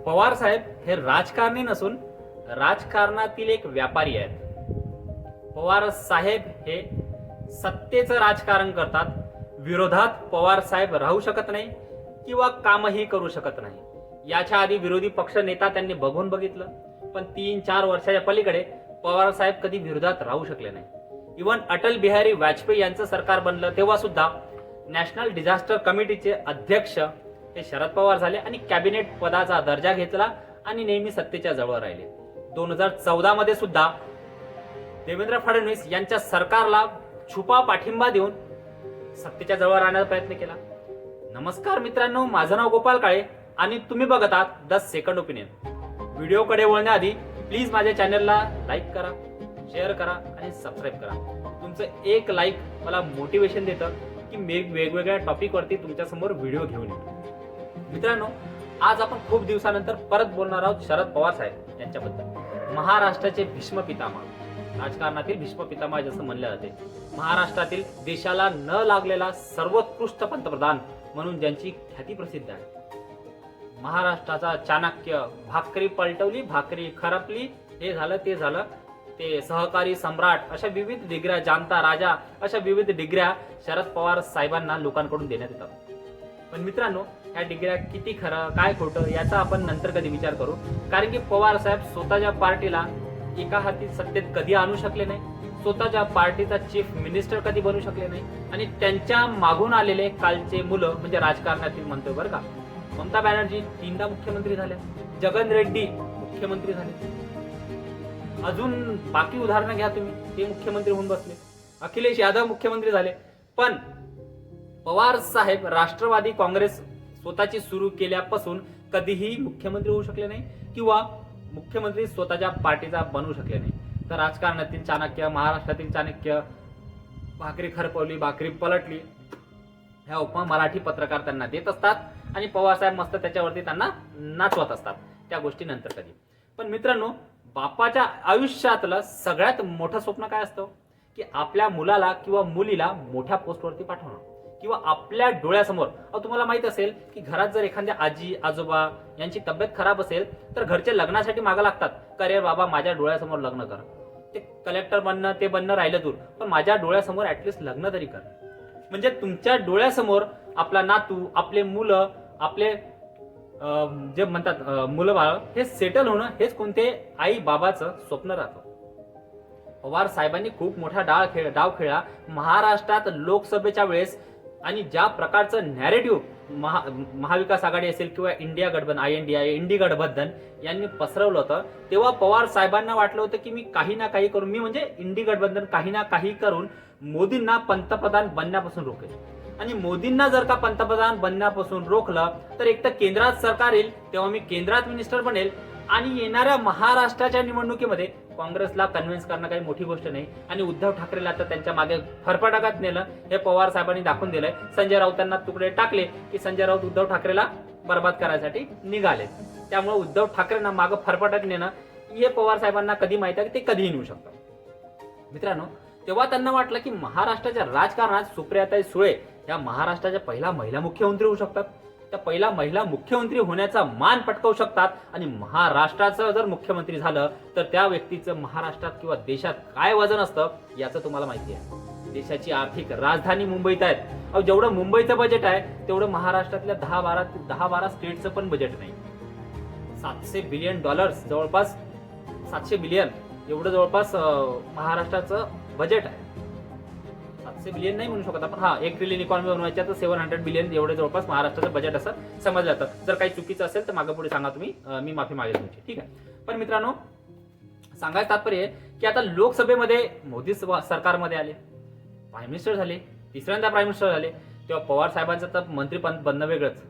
पवार साहेब हे राजकारणी नसून राजकारणातील एक व्यापारी आहेत. पवार साहेब हे सत्तेचं राजकारण करतात. विरोधात पवार साहेब राहू शकत नाही किंवा कामही करू शकत नाही. याच्या आधी विरोधी पक्ष नेता त्यांनी बघून बघितलं, पण 3-4 वर्षाच्या पलीकडे पवार साहेब कधी विरोधात राहू शकले नाही. इव्हन अटल बिहारी वाजपेयी यांचं सरकार बनलं तेव्हा सुद्धा नॅशनल डिझास्टर कमिटीचे अध्यक्ष हे शरद पवार झाले आणि कॅबिनेट पदाचा दर्जा घेतला आणि नेहमी सत्तेच्या जवळ राहिले. 2014 मध्ये सुद्धा देवेंद्र फडणवीस यांच्या सरकारला छुपा पाठिंबा देऊन सत्तेच्या जवळ राहण्याचा प्रयत्न केला. नमस्कार मित्रांनो, माझं नाव गोपाल काळे आणि तुम्ही बघत आहात द सेकंड ओपिनियन. व्हिडिओकडे वळण्याआधी प्लीज माझ्या चॅनलला लाईक करा, शेअर करा आणि सबस्क्राईब करा. तुमचं एक लाईक मला मोटिवेशन देतं की मी वेगवेगळ्या टॉपिकवरती तुमच्या समोर व्हिडिओ घेऊन येतो. मित्रांनो, आज आपण खूप दिवसानंतर परत बोलणार आहोत शरद पवार साहेब यांच्याबद्दल. महाराष्ट्राचे भीष्म पितामह, राजकारणातील भीष्म पितामह जसं म्हणलं जाते. महाराष्ट्रातील देशाला न लागलेला सर्वोत्कृष्ट पंतप्रधान म्हणून ज्यांची ख्याती प्रसिद्ध आहे. महाराष्ट्राचा चाणक्य, भाकरी पलटवली भाकरी खरपली, हे झालं ते झालं, ते सहकारी सम्राट, अशा विविध डिग्र्या, जाणता राजा, अशा विविध डिग्र्या शरद पवार साहेबांना लोकांकडून देण्यात येतात. पण मित्रांनो, ह्या डिग्र्या किती खरं काय खोटं याचा आपण नंतर कधी विचार करू. कारण की पवार साहेब स्वतःच्या पार्टीला एका हाती सत्तेत कधी आणू शकले नाही, स्वतःच्या पार्टीचा चीफ मिनिस्टर कधी बनू शकले नाही आणि त्यांच्या मागून आलेले कालचे मुलं म्हणजे राजकारणातील म्हणतोय बरं का, ममता बॅनर्जी 3दा मुख्यमंत्री झाल्या, जगन रेड्डी मुख्यमंत्री झाले, अजून बाकी उदाहरणं घ्या तुम्ही, ते मुख्यमंत्री होऊन बसले, अखिलेश यादव मुख्यमंत्री झाले. पण पवार साहेब राष्ट्रवादी काँग्रेस स्वतःची सुरू केल्यापासून कधीही मुख्यमंत्री होऊ शकले नाही किंवा मुख्यमंत्री स्वतःच्या पार्टीचा बनवू शकले नाही. तर राजकारणातील चाणक्य, महाराष्ट्रातील चाणक्य, भाकरी खरपवली भाकरी पलटली, ह्या उपमा मराठी पत्रकार त्यांना देत असतात आणि पवार साहेब मस्त त्याच्यावरती त्यांना नाचवत असतात. त्या गोष्टी नंतर कधी. पण मित्रांनो, बापाच्या आयुष्यातलं सगळ्यात मोठं स्वप्न काय असतं की आपल्या मुलाला किंवा मुलीला मोठ्या पोस्टवरती पाठवणं किंवा आपल्या डोळ्यासमोर. तुम्हाला माहित असेल की घरात जर एखाद्या आजी आजोबा यांची तब्येत खराब असेल तर घरचे लग्नासाठी मागं लागतात. अरे बाबा, माझ्या डोळ्यासमोर लग्न कर. ते कलेक्टर बनणं ते बनणं राहिलं दूर, पण माझ्या डोळ्यासमोर ऍटलिस्ट लग्न तरी कर. म्हणजे तुमच्या डोळ्यासमोर आपला नातू, आपले मुलं, आपले जे म्हणतात मुलं बाळ हे सेटल होणं, हेच कोणते आई बाबाचं स्वप्न राहतं. पवार साहेबांनी खूप मोठा डाव खेळला महाराष्ट्रात लोकसभेच्या वेळेस. आणि ज्या प्रकारचं नॅरेटिव्ह महाविकास आघाडी असेल किंवा इंडिया गठबंधन, इंडी गठबंधन यांनी पसरवलं होतं, तेव्हा पवार साहेबांना वाटलं होतं की मी काही ना काही करून, मी म्हणजे इंडी गठबंधन काही ना काही करून मोदींना पंतप्रधान बनण्यापासून रोखेल. आणि मोदींना जर का पंतप्रधान बनण्यापासून रोखलं तर एक तर केंद्रात सरकार येईल, तेव्हा मी केंद्रात मिनिस्टर बनेल आणि येणाऱ्या महाराष्ट्राच्या निवडणुकीमध्ये काँग्रेसला कन्व्हिन्स करणं काही मोठी गोष्ट नाही. आणि उद्धव ठाकरेला तर त्यांच्या मागे फरफटाटात नेलं, हे पवार साहेबांनी दाखवून दिलंय. संजय राऊतांना तुकडे टाकले की संजय राऊत उद्धव ठाकरेला बरबाद करायसाठी निघाले. त्यामुळे उद्धव ठाकरेंना मागे फरफटाट नेणं हे पवार साहेबांना कधी माहिती आहे की ते कधीही नेऊ शकतं. मित्रांनो, तेव्हा त्यांना वाटलं की महाराष्ट्राच्या राजकारणात सुप्रियाताई सुळे या महाराष्ट्राच्या पहिला महिला मुख्यमंत्री होऊ शकतात. त्या पहिला महिला मुख्यमंत्री होण्याचा मान पटकावू शकतात. आणि महाराष्ट्राचं जर मुख्यमंत्री झालं तर त्या व्यक्तीचं महाराष्ट्रात किंवा देशात काय वजन असतं याचं तुम्हाला माहिती आहे. देशाची आर्थिक राजधानी मुंबईत आहे. जेवढं मुंबईचं बजेट आहे तेवढं महाराष्ट्रातल्या 10-12 स्टेटचं पण बजेट नाही. $700 बिलियन, जवळपास 700 बिलियन एवढं जवळपास महाराष्ट्राचं बजेट आहे. 700 बिलियन नाही म्हणू शकत आपण, 1 ट्रिलियन इकॉनॉमी बनवायच्या तर 700 बिलियन एवढे जवळपास महाराष्ट्राचं बजेट असं समजलं जातं. जर काही चुकीचं असेल तर मागे पुढे सांगा तुम्ही, मी माफी मागेल तुमची, ठीक आहे. पण मित्रांनो, सांगायचं तात्पर्य की आता लोकसभेमध्ये मोदी सरकारमध्ये आले, प्राईम मिनिस्टर झाले, तिसऱ्यांदा प्राईम मिनिस्टर झाले, तेव्हा पवार साहेबांचं तर मंत्रीपद बनणं वेगळंच.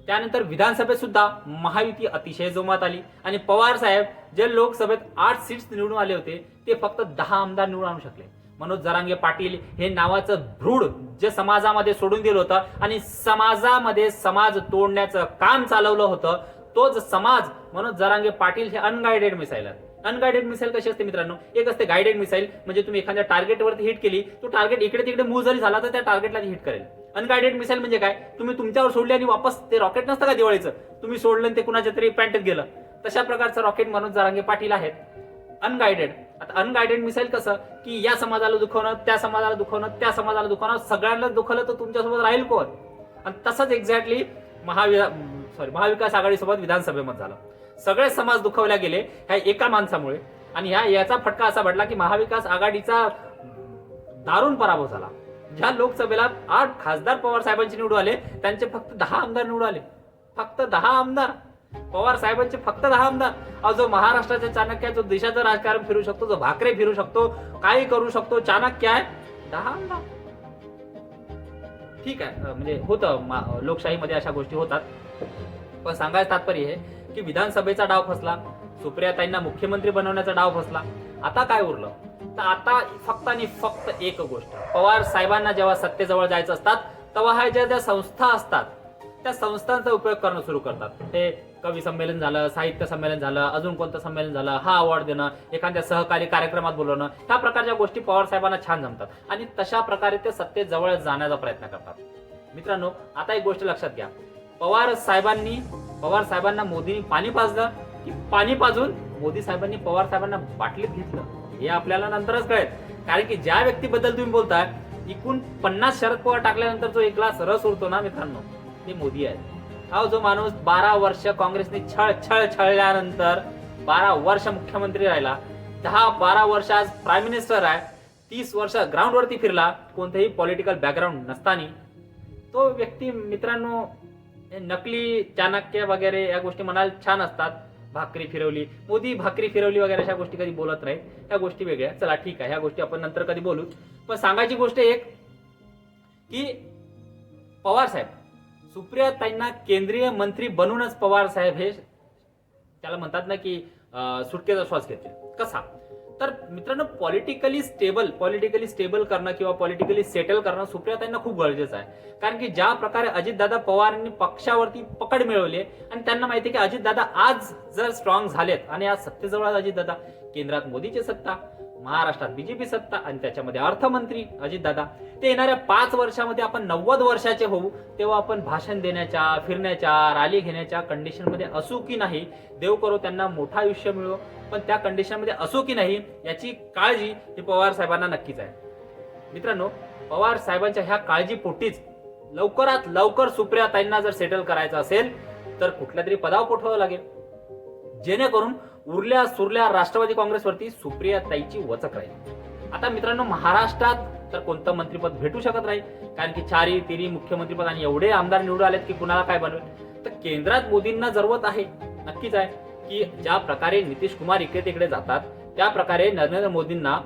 त्यानंतर विधानसभेत सुद्धा महायुती अतिशय जोमात आली आणि पवार साहेब जे लोकसभेत 8 सीट्स निवडून आले होते ते फक्त 10 आमदार निवडून आणू शकले. मनोज जरांगे पाटील हे नावाचं भ्रूड जे समाजामध्ये सोडून दिलं होतं आणि समाजामध्ये समाज तोडण्याचं काम चालवलं होतं, तोच समाज मनोज जरांगे पाटील हे अनगाइडेड मिसाईल आहे. अनगाइडेड मिसाईल कशी असते मित्रांनो? एक असते गाइडेड मिसाईल, म्हणजे तुम्ही एखाद्या टार्गेटवरती हिट केली, तो टार्गेट इकडे तिकडे मूव्ह जरी झाला तर त्या टार्गेटला हिट करेल. अनगायडेड मिसाईल म्हणजे काय, तुम्ही तुमच्यावर सोडले आणि वापस ते रॉकेट नसतं का दिवाळीचं, तुम्ही सोडलं आणि ते कुणाच्या तरी पॅन्टेत गेलं, तशा प्रकारचं रॉकेट मनोज जरांगे पाटील आहेत. अनगायडेड. आता अनगायडेड मिसाईल कसं की या समाजाला दुखवणं, त्या समाजाला दुखवणं, त्या समाजाला दुखवणं, सगळ्यांना दुखवलं तर तुमच्यासोबत राहील कोण. आणि तसंच एक्झॅक्टली महाविकास आघाडीसोबत विधानसभेमध्ये झालं. सगळे समाज दुखवल्या गेले ह्या एका माणसामुळे. आणि याचा फटका असा पडला की महाविकास आघाडीचा दारुण पराभव झाला. ज्या लोकसभेला 8 खासदार पवार साहेबांचे निवडून आले, त्यांचे फक्त 10 आमदार निवडून आले. फक्त 10 आमदार, पवार साहेबांचे फक्त 10 आमदार. जो महाराष्ट्राच्या चाणक्य, जो देशाचं राजकारण फिरू शकतो, जो भाकरे फिरू शकतो, काही करू शकतो, चाणक्य आहे, 10 आमदार. ठीक आहे, म्हणजे होतं, लोकशाहीमध्ये अशा गोष्टी होतात. पण सांगायचं तात्पर्य हे की विधानसभेचा डाव फसला, सुप्रियाताईंना मुख्यमंत्री बनवण्याचा डाव फसला. आता काय उरलं, तर आता फक्त आणि फक्त एक गोष्ट, पवार साहेबांना जेव्हा सत्तेजवळ जायचं असतात तेव्हा ह्या ज्या संस्था असतात त्या संस्थांचा उपयोग करणं सुरू करतात. ते कवी संमेलन झालं, साहित्य संमेलन झालं, अजून कोणतं संमेलन झालं, हा अवॉर्ड देणं, एखाद्या सहकारी कार्यक्रमात बोलवणं, ह्या प्रकारच्या गोष्टी पवार साहेबांना छान जमतात आणि तशा प्रकारे ते सत्तेजवळ जाण्याचा प्रयत्न करतात. मित्रांनो, आता एक गोष्ट लक्षात घ्या, पवार साहेबांना मोदींनी पाणी पाजलं की पाणी पाजून मोदी साहेबांनी पवार साहेबांना बाटलीत घेतलं हे आपल्याला नंतरच कळेल. कारण की ज्या व्यक्तीबद्दल तुम्ही बोलताय, एकूण 50 शरद पवार टाकल्यानंतर जो एक ग्लास रस उरतो ना मित्रांनो, ते मोदी आहे. जो माणूस 12 वर्ष काँग्रेसने छळल्यानंतर 12 वर्ष मुख्यमंत्री राहिला, 10-12 वर्ष आज प्राईम मिनिस्टर आहे, 30 वर्ष ग्राउंडवरती फिरला, कोणतेही पॉलिटिकल बॅकग्राऊंड नसताना, तो व्यक्ती मित्रांनो नकली चाणक्य वगैरे या गोष्टी म्हणाल छान असतात. भाकरी फिरवली, मोदी भाकरी फिरवली वगैरे अशा गोष्टी कधी बोलत नाही, ह्या गोष्टी वेगळ्या. चला ठीक आहे, ह्या गोष्टी आपण नंतर कधी बोलू. पण सांगायची गोष्ट एक की पवार साहेब, सुप्रियाताईंना केंद्रीय मंत्री बनूनच पवार साहेब हे त्याला म्हणतात ना की सुटकेचा श्वास घेतील. कसा, तर मित्रांनो पॉलिटिकली स्टेबल करणं किंवा पॉलिटिकली सेटल करणं सुप्रियाताईंना खूप गरजेचं आहे. कारण की ज्या प्रकारे अजितदादा पवारांनी पक्षावरती पकड मिळवली आणि त्यांना माहिती आहे की अजितदादा आज जर स्ट्रॉंग झालेत आणि आज सत्तेजवळ अजितदादा, केंद्रात मोदीची सत्ता, महाराष्ट्रात बीजेपी सत्ता आणि त्याच्यामध्ये अर्थमंत्री अजितदादा, ते येणाऱ्या 5 वर्षामध्ये आपण 90 वर्षाचे होऊ तेव्हा आपण भाषण देण्याच्या, फिरण्याच्या, रॅली घेण्याच्या कंडिशनमध्ये असू की नाही, देव करो त्यांना मोठं आयुष्य मिळो, पण त्या कंडिशनमध्ये असो की नाही याची काळजी ही पवार साहेबांना नक्कीच आहे. मित्रांनो, पवार साहेबांच्या ह्या काळजीपोटीच लवकरात लवकर सुप्रियाताईंना जर सेटल करायचं असेल तर कुठल्या तरी पदावर पोठवावं लागेल, जेणेकरून उरल्या सुरल्या राष्ट्रवादी काँग्रेसवरती सुप्रियाताईची वचक राहील. आता मित्रांनो, महाराष्ट्रात तर कोणतं मंत्रिपद भेटू शकत नाही, कारण की 4 तिरी मुख्यमंत्रीपद आणि एवढे आमदार निवडून आलेत की कुणाला काय बनवेल. तर केंद्रात मोदींना जरूरत आहे, नक्कीच आहे, की ज्या प्रकारे नितीश कुमार इकडे तिकडे जातात त्या प्रकारे नरेंद्र मोदींना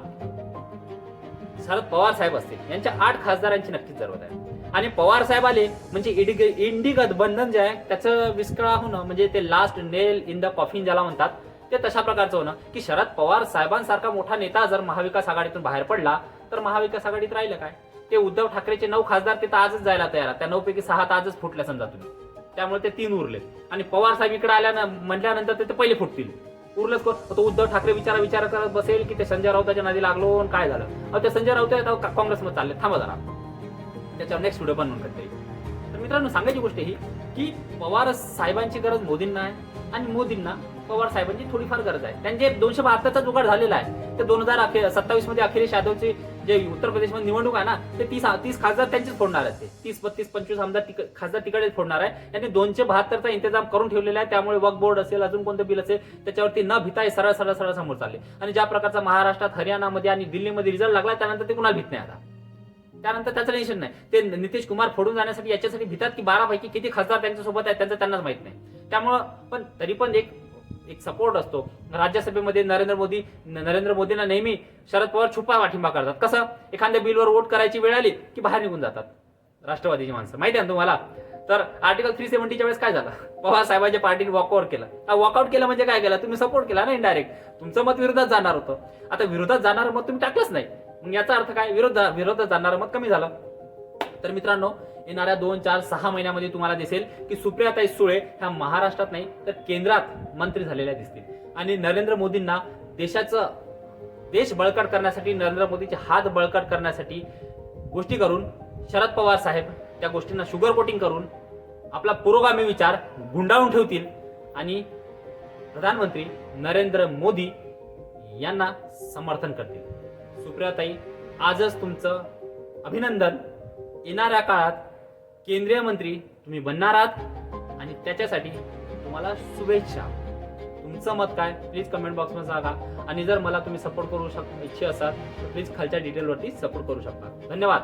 शरद पवार साहेब असतील यांच्या 8 खासदारांची नक्कीच जरूरत आहे. आणि पवार साहेब आले म्हणजे इंडी गठबंधन जे आहे त्याचं विस्कळा होणं, म्हणजे ते last nail in the coffin ज्याला म्हणतात, ते तशा प्रकारचं होणं की शरद पवार साहेबांसारखा मोठा नेता जर महाविकास आघाडीतून बाहेर पडला तर महाविकास आघाडीत राहिलं काय. ते उद्धव ठाकरेचे 9 खासदार ते तर आजच जायला तयार आहेत, त्या 9 पैकी 6 तर आजच फुटल्या समजा तुम्ही, त्यामुळे ते 3 उरले. आणि पवार साहेब इकडे आल्या म्हटल्यानंतर ते पहिले फुटतील, उरलंच कोण. तो उद्धव ठाकरे विचार करत बसेल की ते संजय राऊताच्या नादी लागलो आणि काय झालं, ते संजय राऊत काँग्रेसमध्ये चालले, थांबा जरा, त्याच्यावर नेक्स्ट व्हिडिओ बनवून करता येईल. तर मित्रांनो, सांगायची गोष्ट ही की पवार साहेबांची गरज मोदींना आहे आणि मोदींना पवार साहेबांची थोडीफार गरज आहे. त्यांचे 272चा जुगाड झालेला आहे. ते 2027 मध्ये अखिलेश यादवची जे उत्तर प्रदेशमध्ये निवडणूक आहे ना, ते 30 खासदार त्यांचेच फोडणार आहेत. ते 30, 32, 25 आमदार खासदार तिकडेच फोडणार आहे. त्यांनी 272चा इंतजाम करून ठेवलेला आहे. त्यामुळे वक्फ बोर्ड असेल, अजून कोणतं बिल असेल, त्याच्यावरती न भिता सरळ समोर चालले. आणि ज्या प्रकारचा महाराष्ट्रात, हरियाणामध्ये आणि दिल्लीमध्ये रिझल्ट लागला त्यानंतर ते कुणाला भीत नाही. आता त्यानंतर त्याचं टेन्शन नाही. ते नितीश कुमार फोडून जाण्यासाठी याच्यासाठी भितात की 12 पैकी किती खासदार त्यांच्यासोबत आहेत त्यांचं त्यांनाच माहित नाही. त्यामुळं पण तरी पण एक सपोर्ट असतो. राज्यसभेमध्ये नरेंद्र मोदींना नेहमी शरद पवार छुपा पाठिंबा करतात. कसं, एखाद्या बिलवर वोट करायची वेळ आली की बाहेर निघून जातात राष्ट्रवादीची माणसं, माहिती आहे ना तुम्हाला. तर आर्टिकल 370च्या वेळेस काय झालं, पवार साहेबांच्या पार्टीने वॉकआउट केलं. वॉकआउट केलं म्हणजे काय केलं, तुम्ही सपोर्ट केला ना इनडायरेक्ट. तुमचं मत विरोधात जाणार होतं, आता विरोधात जाणार मत तुम्ही टाकलंच नाही. मग याचा अर्थ काय, विरोधात जाणारं मत कमी झालं. तर मित्रांनो, येणाऱ्या 2, 4, 6 महिन्यामध्ये तुम्हाला दिसेल की सुप्रियाताई सुळे ह्या महाराष्ट्रात नाही तर केंद्रात मंत्री झालेल्या दिसतील. आणि नरेंद्र मोदींना देश बळकट करण्यासाठी, नरेंद्र मोदीचे हात बळकट करण्यासाठी गोष्टी करून शरद पवार साहेब त्या गोष्टींना शुगर कोटिंग करून आपला पुरोगामी विचार गुंडाळून ठेवतील आणि प्रधानमंत्री नरेंद्र मोदी यांना समर्थन करतील. सुप्रियाताई, आजच तुमचं अभिनंदन. येणाऱ्या काळात केंद्रीय मंत्री तुम्ही बनणार आहात आणि त्याच्यासाठी तुम्हाला शुभेच्छा. तुमचं मत काय प्लीज कमेंट बॉक्समध्ये सांगा आणि जर मला तुम्ही सपोर्ट करू इच्छित असाल तर प्लीज खालच्या डिटेलवरती सपोर्ट करू शकता. धन्यवाद.